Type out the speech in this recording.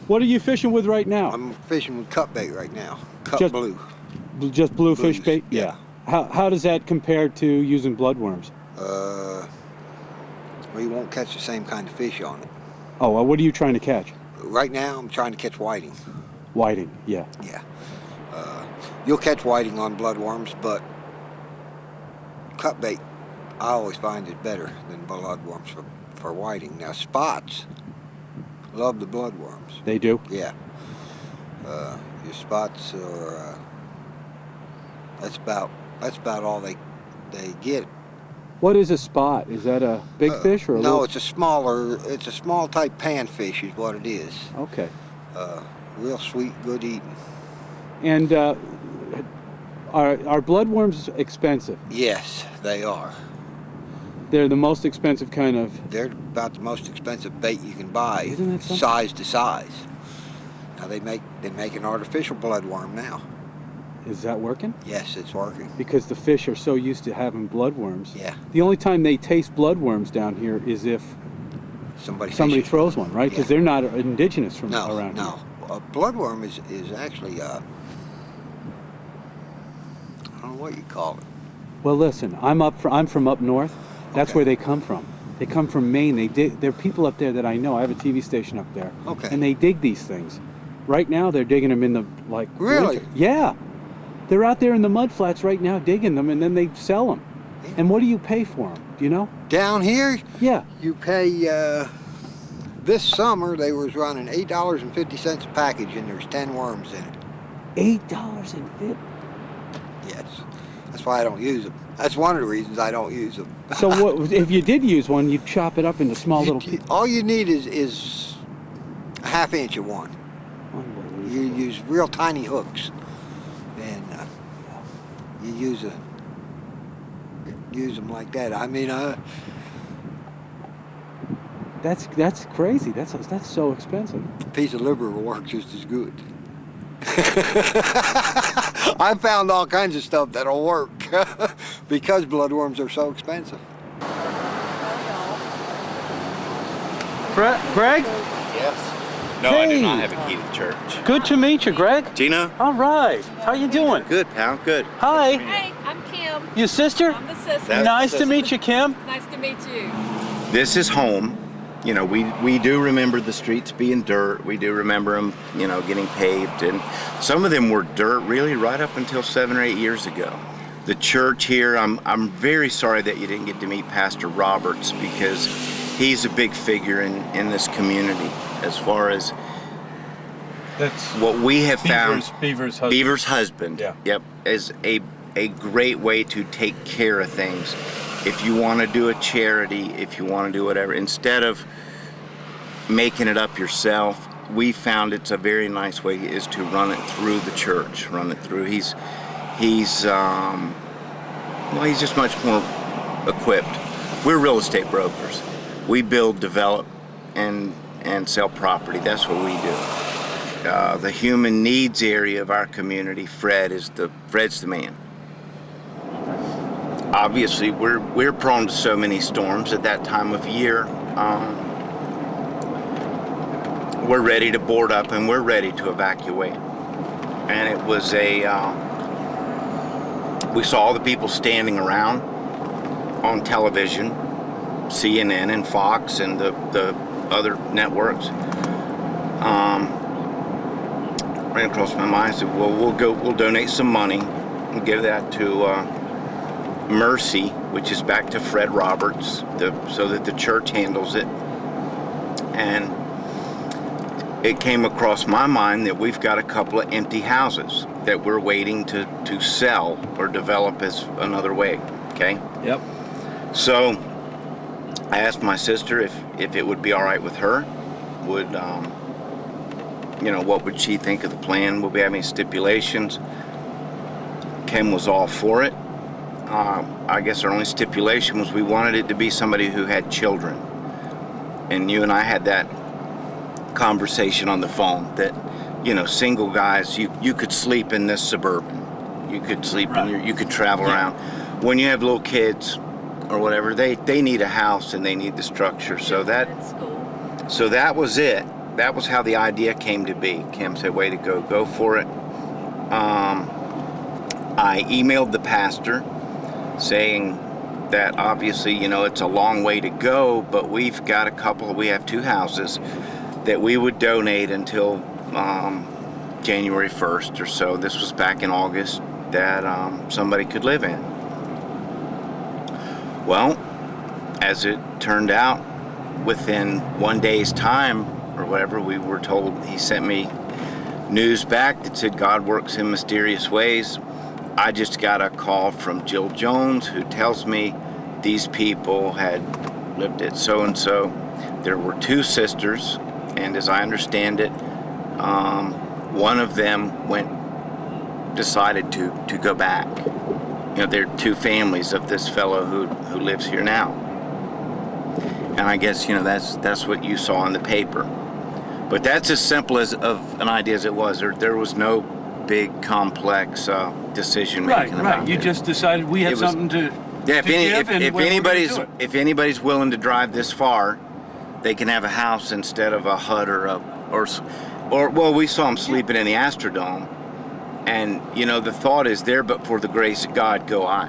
What are you fishing with right now? I'm fishing with cut bait right now. Cut Just blue. Just blue fish Blues, bait? yeah. How does that compare to using bloodworms? Well, you won't catch the same kind of fish on it. Oh, well, what are you trying to catch? Right now, I'm trying to catch whiting. Whiting, yeah. Yeah. You'll catch whiting on bloodworms, but cut bait, I always find it better than bloodworms for whiting. Now, spots love the bloodworms. They do? Yeah. Your spots are, that's about all they get. What is a spot? Is that a big fish or a no, little? it's a small type panfish is what it is. Okay. Real sweet, good eating. And are bloodworms expensive? Yes, they are. They're the most expensive kind of... They're about the most expensive bait you can buy, Isn't that something? size to size. Now they make an artificial bloodworm now. Is that working? Yes, it's working. Because the fish are so used to having bloodworms. Yeah. The only time they taste bloodworms down here is if Somebody somebody fishes. throws one, right? Because Yeah. they're not indigenous from No, around no. here. A bloodworm is actually I don't know what you call it. Well, listen, I'm from up north. That's Okay. where they come from. They come from Maine. There are people up there that I know. I have a TV station up there. Okay. And they dig these things. Right now, they're digging them in the Really? winter. Yeah. They're out there in the mud flats right now digging them, and then they sell them. Yeah. And what do you pay for them? Do you know? Down here, Yeah. you pay. This summer they was running $8.50 a package, and there's 10 worms in it. $8.50. Yes, that's why I don't use them. That's one of the reasons I don't use them. So what if you did use one? You'd chop it up into small little pieces. All you need is a ½ inch of one. You use real tiny hooks, and you use them like that. I mean, That's crazy. That's so expensive. a piece of liver will work just as good. I found all kinds of stuff that'll work because bloodworms are so expensive. Greg? Yes. No, I Hey. do not have a key to the church. Good to meet you, Greg. Tina? All right. How you doing? Good, pal. Good. Hi. Hey, I'm Kim. Your sister? I'm the sister. That's Nice the to sister. meet you, Kim. Nice to meet you. This is home. You know, we do remember the streets being dirt. We do remember them, you know, getting paved. And some of them were dirt really right up until 7 or 8 years ago. The church here, I'm very sorry that you didn't get to meet Pastor Roberts, because he's a big figure in this community as far as That's what we have found. Beaver's husband. Beaver's husband. Yeah. Yep. Is a great way to take care of things. If you want to do a charity, if you want to do whatever, instead of making it up yourself, we found it's a very nice way is to run it through the church. Run it through. He's just much more equipped. We're real estate brokers. We build, develop, and sell property. That's what we do. The human needs area of our community, Fred's the man. Obviously, we're prone to so many storms at that time of year. We're ready to board up and we're ready to evacuate. And it was we saw all the people standing around on television, CNN and Fox and the other networks. Ran across my mind. I said, well, we'll donate some money and give that to Mercy, which is back to Fred Roberts, so that the church handles it. And it came across my mind that we've got a couple of empty houses that we're waiting to sell or develop as another way. Okay. Yep. So I asked my sister if it would be all right with her. Would what would she think of the plan? Would we have any stipulations? Kim was all for it. I guess our only stipulation was we wanted it to be somebody who had children. And you and I had that conversation on the phone that, single guys, you could sleep in this Suburban. You could sleep you could travel around. When you have little kids or whatever, they need a house and they need the structure. So that was it. that was how the idea came to be. Kim said, way to go for it. I emailed the pastor saying that obviously, it's a long way to go, but we have 2 houses that we would donate until January 1st or so. This was back in August, that somebody could live in. Well, as it turned out, within 1 day's time or whatever, we were told, he sent me news back that said God works in mysterious ways. I just got a call from Jill Jones, who tells me these people had lived at so-and-so. There were 2 sisters, and as I understand it, one of them decided to go back. There are 2 families of this fellow who lives here now. And I guess, that's what you saw in the paper. But that's as simple of an idea as it was. There was no big, complex decision making about it. You just decided we had something to if anybody's willing to drive this far, they can have a house instead of a hut or we saw them sleeping in the Astrodome, and the thought is there, but for the grace of God go I.